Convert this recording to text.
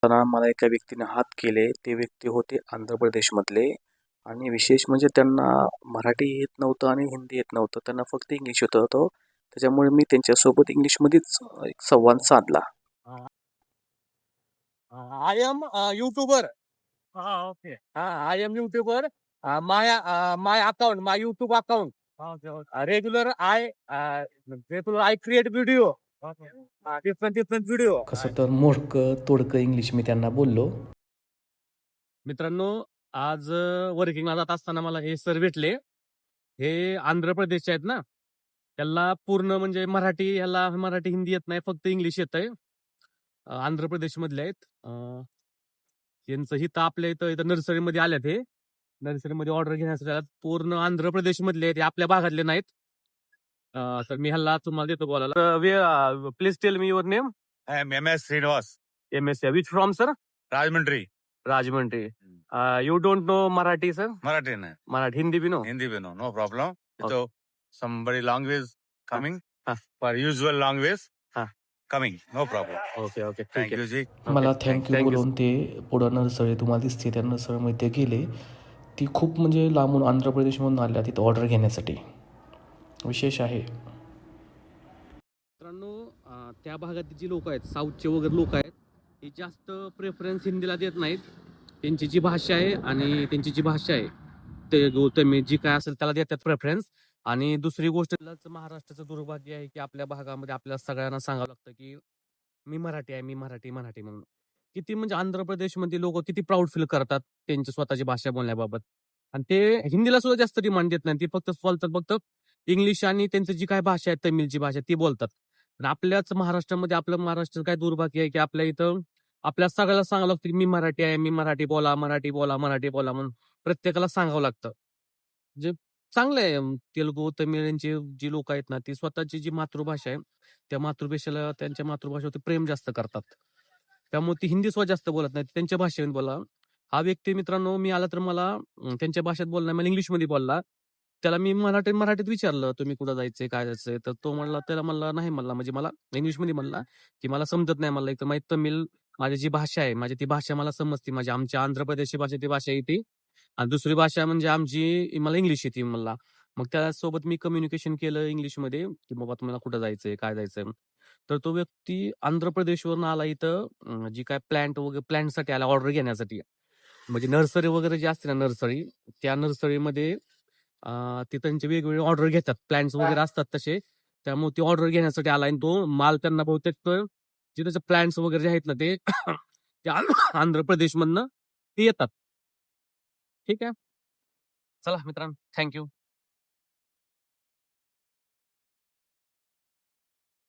असताना मला एका व्यक्तीने हात केले. ते व्यक्ती होते आंध्र प्रदेशमधले आणि विशेष म्हणजे त्यांना मराठी येत नव्हतं आणि हिंदी येत नव्हतं. त्यांना फक्त इंग्लिश येत होतं. त्याच्यामुळे मी त्यांच्यासोबत इंग्लिशमध्येच एक संवाद साधला. I am a YouTuber. Okay. I am YouTuber. My account, my YouTube account. Okay. Regular I create video. Okay. Different video. कसं तर मोडकं तोडकं इंग्लिश मी त्यांना बोललो. मित्रांनो, आज वर्किंगला जात असताना मला हे सर भेटले. हे आंध्र प्रदेशचे आहेत ना. त्याला पूर्ण म्हणजे ह्याला मराठी हिंदी येत नाही, फक्त इंग्लिश येतंय. आंध्र प्रदेशमधले आहेत. यांचं हिथं आपल्या इथं नर्सरीमध्ये आल्यात. हे नर्सरीमध्ये ऑर्डर घेण्यासाठी आल्यात. पूर्ण आंध्र प्रदेशमधले आहेत, आपल्या भागातले नाहीत. तर मी ह्याला तुम्हाला देतो बोलायला. Please tell me your name. I am MS Srinivas, MS. Which from, sir? Rajmundry. Rajmundry. You don't know Marathi, sir? Marathi na. Marathi, Hindi भी no? Hindi भी no. No problem. Okay. So somebody language coming Huh. for usual language Huh. coming. No problem. Okay, okay. Thank you, Ji. मला Okay. Thank you Thank you. बोलून ते पुढं nursery तुम्हाला दिसते त्या नर्सरीमध्ये ते गेले. ती खूप म्हणजे लांबून आंध्र प्रदेशमधून आल्या तिथं ऑर्डर घेण्यासाठी. विशेष आहे. मित्रांनो, त्या भागात जी लोक आहेत, साऊथचे वगैरे लोक आहेत, हे जास्त प्रेफरन्स हिंदीला देत नाहीत. त्यांची जी भाषा आहे आणि त्यांची जी भाषा आहे ते गौतमी जी काय असेल त्याला देतात प्रेफरन्स. आणि दुसरी गोष्ट, महाराष्ट्राचं दुर्भाग्य आहे की आपल्या भागामध्ये आपल्याला सगळ्यांना सांगावं लागतं की मी मराठी आहे, मी मराठी म्हणून. किती म्हणजे आंध्र प्रदेशमध्ये लोक किती प्राऊड फील करतात त्यांची स्वतःची भाषा बोलण्याबाबत. आणि ते हिंदीला सुद्धा जास्त डिमांड देत नाही. ती फक्त इंग्लिश आणि त्यांची जी काय भाषा आहे, तमिळची भाषा ती बोलतात. पण आपल्याच महाराष्ट्रामध्ये आपलं महाराष्ट्राचं काय दुर्भाग्य आहे की आपल्या इथं आपल्या सगळ्याला सांगावं लागतं की मी मराठी आहे, मी मराठी बोला म्हणून प्रत्येकाला सांगावं लागतं. जे चांगलं आहे. तेलुगू, तमिळ यांची जी लोक आहेत ना, ती स्वतःची जी मातृभाषा आहे त्या मातृभाषेला, त्यांच्या मातृभाषेवरती प्रेम जास्त करतात. त्यामुळे ती हिंदी सुद्धा जास्त बोलत नाही, त्यांच्या भाषेत बोला. हा व्यक्ती मित्रांनो, मी आला तर मला त्यांच्या भाषेत बोलला, मला इंग्लिशमध्ये बोलला. त्याला मी मराठीत विचारलं, तुम्ही कुठं जायचंय, काय जायचंय? तर तो म्हणला, त्याला म्हणला नाही, म्हणला म्हणजे मला इंग्लिशमध्ये म्हणला की मला समजत नाही, मला एक तर माहिती तमिळ माझी जी भाषा आहे, माझी ती भाषा मला समजते, माझी आमच्या आंध्र प्रदेशची भाषा ती भाषा येते. आणि दुसरी भाषा म्हणजे आमची मला इंग्लिश येते म्हणला. मग त्यासोबत मी कम्युनिकेशन केलं इंग्लिशमध्ये की बाबा तुम्हाला कुठं जायचंय, काय जायचंय. तर तो व्यक्ती आंध्र प्रदेशवरून आला इथं, जी काय प्लॅन्टसाठी आला ऑर्डर घेण्यासाठी. म्हणजे नर्सरी वगैरे जे असते ना, नर्सरी, त्या नर्सरीमध्ये ते त्यांचे वेगवेगळे ऑर्डर घेतात, प्लॅन्ट्स वगैरे असतात तसे. त्यामुळे ती ऑर्डर घेण्यासाठी आला आणि तो माल त्यांना बहुतेक जे त्याचे प्लॅन्ट्स वगैरे जे आहेत ना ते आंध्र प्रदेशमधनं ते येतात. ठीक आहे. चला मित्रांनो, थँक्यू.